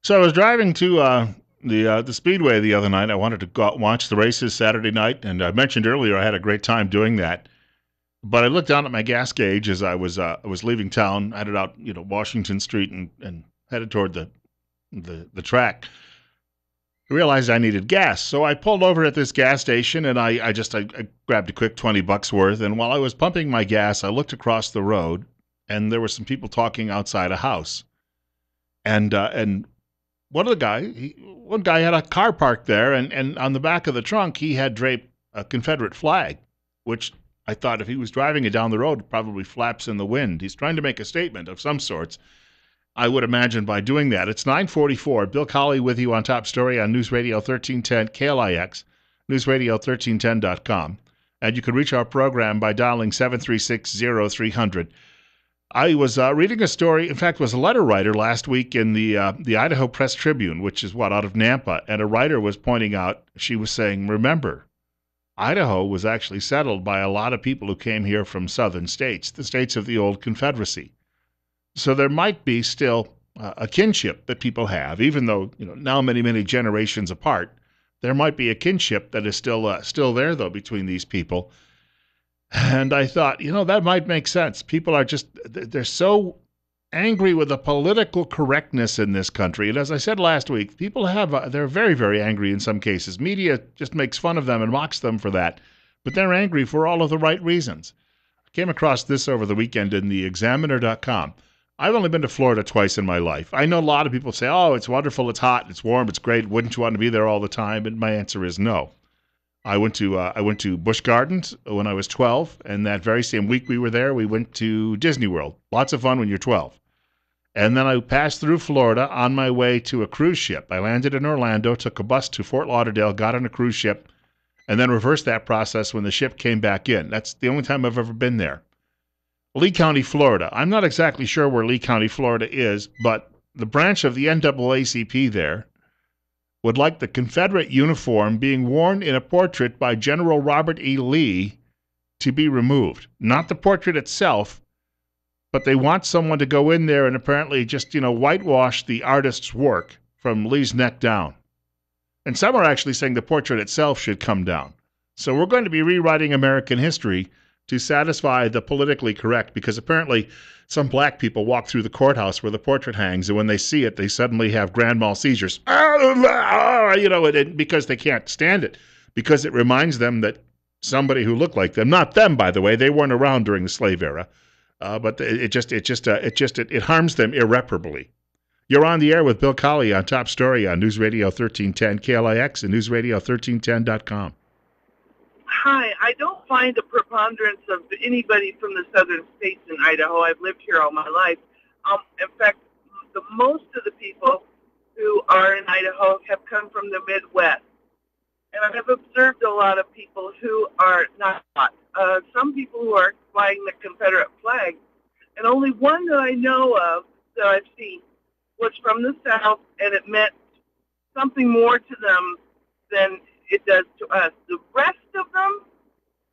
So I was driving to the Speedway the other night. I wanted to go out and watch the races Saturday night, and I mentioned earlier I had a great time doing that. But I looked down at my gas gauge as I was leaving town, headed out Washington Street and headed toward the track. I realized I needed gas, so I pulled over at this gas station and I grabbed a quick $20 worth. And while I was pumping my gas, I looked across the road, and there were some people talking outside a house. And one guy had a car parked there, and on the back of the trunk he had draped a Confederate flag, which I thought if he was driving it down the road, it probably flaps in the wind. He's trying to make a statement of some sorts, I would imagine, by doing that. It's 9:44. Bill Colley with you on Top Story on News Radio 1310 KLIX, newsradio1310.com. And you can reach our program by dialing 736-0300. I was reading a story, in fact, was a letter writer last week in the Idaho Press Tribune, which is out of Nampa, and a writer was pointing out, she was saying, remember, Idaho was actually settled by a lot of people who came here from southern states, the states of the old Confederacy. So there might be still a kinship that people have, even though now many, many generations apart. There might be a kinship that is still there, though, between these people. And I thought, that might make sense. People are they're so angry with the political correctness in this country. And as I said last week, people they're very, very angry in some cases. Media just makes fun of them and mocks them for that. But they're angry for all of the right reasons. I came across this over the weekend in the Examiner.com. I've only been to Florida twice in my life. I know a lot of people say, oh, it's wonderful, it's hot, it's warm, it's great. Wouldn't you want to be there all the time? And my answer is no. I went to Busch Gardens when I was 12, and that very same week we were there, we went to Disney World. Lots of fun when you're 12. And then I passed through Florida on my way to a cruise ship. I landed in Orlando, took a bus to Fort Lauderdale, got on a cruise ship, and then reversed that process when the ship came back in. That's the only time I've ever been there. Lee County, Florida. I'm not exactly sure where Lee County, Florida is, but the branch of the NAACP there would like the Confederate uniform being worn in a portrait by General Robert E. Lee to be removed. Not the portrait itself, but they want someone to go in there and apparently just, whitewash the artist's work from Lee's neck down. And some are actually saying the portrait itself should come down. So we're going to be rewriting American history to satisfy the politically correct, because apparently some black people walk through the courthouse where the portrait hangs, and when they see it, they suddenly have grand mal seizures, because they can't stand it, because it reminds them that somebody who looked like them, not them, by the way, they weren't around during the slave era, but it harms them irreparably. You're on the air with Bill Colley on Top Story on News Radio 1310 KLIX and newsradio1310.com. Hi, I don't find a preponderance of anybody from the southern states in Idaho. I've lived here all my life. In fact, most of the people who are in Idaho have come from the Midwest. And I have observed a lot of people who are not. Some people who are flying the Confederate flag. And only one that I know of that I've seen was from the South, and it meant something more to them than it does to us. The rest of them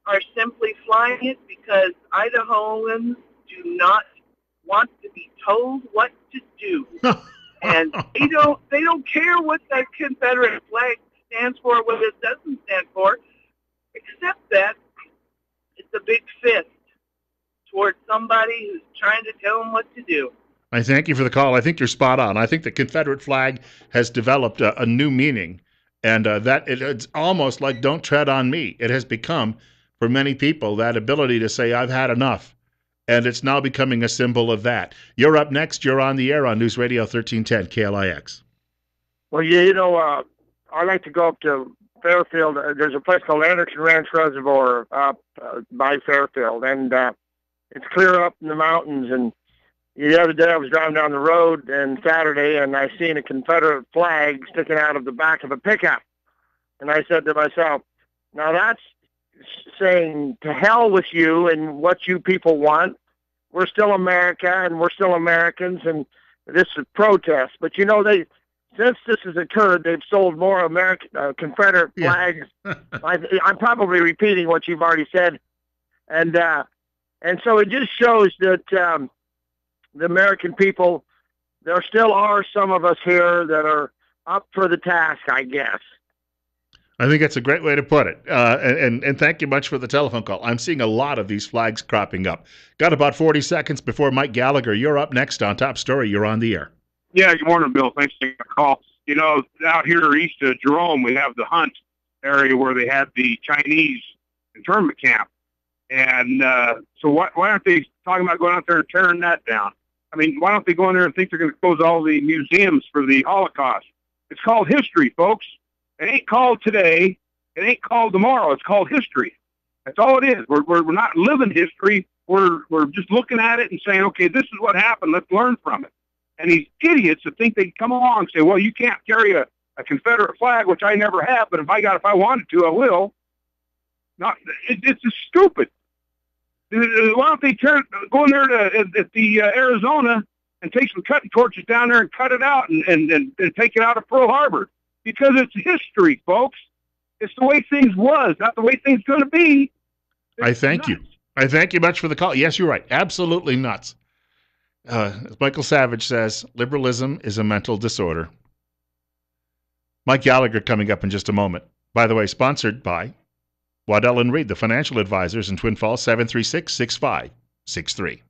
are simply flying it because Idahoans do not want to be told what to do. And they don't care what that Confederate flag stands for, what it doesn't stand for, except that it's a big fist towards somebody who's trying to tell them what to do. I thank you for the call. I think you're spot on. I think the Confederate flag has developed a new meaning. And it's almost like don't tread on me. It has become, for many people, that ability to say, I've had enough. And it's now becoming a symbol of that. You're up next. You're on the air on News Radio 1310 KLIX. Well, I like to go up to Fairfield. There's a place called Anderson Ranch Reservoir up by Fairfield. And it's clear up in the mountains. And the other day I was driving down the road and Saturday, and I seen a Confederate flag sticking out of the back of a pickup. And I said to myself, now that's saying to hell with you and what you people want. We're still America and we're still Americans, and this is protest. But since this has occurred, they've sold more American Confederate flags. I'm probably repeating what you've already said. And so it just shows that the American people there still are some of us here that are up for the task, I guess. I think that's a great way to put it. And thank you much for the telephone call. I'm seeing a lot of these flags cropping up. Got about 40 seconds before Mike Gallagher. You're up next on Top Story. You're on the air. Yeah, good morning, Bill. Thanks for taking the call. You know, out here east of Jerome, we have the Hunt area where they had the Chinese internment camp. And so why aren't they talking about going out there and tearing that down? I mean, why don't they go in there and think they're going to close all the museums for the Holocaust? It's called history, folks. It ain't called today. It ain't called tomorrow. It's called history. That's all it is. We're not living history. We're just looking at it and saying, okay, this is what happened. Let's learn from it. And these idiots that think they can come along and say, well, you can't carry a Confederate flag, which I never have, but if I wanted to, I will. It's just stupid. Why don't they go in there at the Arizona and take some cutting torches down there and cut it out and take it out of Pearl Harbor? Because it's history, folks. It's the way things was, not the way things going to be. I thank you. I thank you much for the call. Yes, you're right. Absolutely nuts. As Michael Savage says, liberalism is a mental disorder. Mike Gallagher coming up in just a moment. By the way, sponsored by Waddell & Reed, the financial advisors in Twin Falls, 736-6563.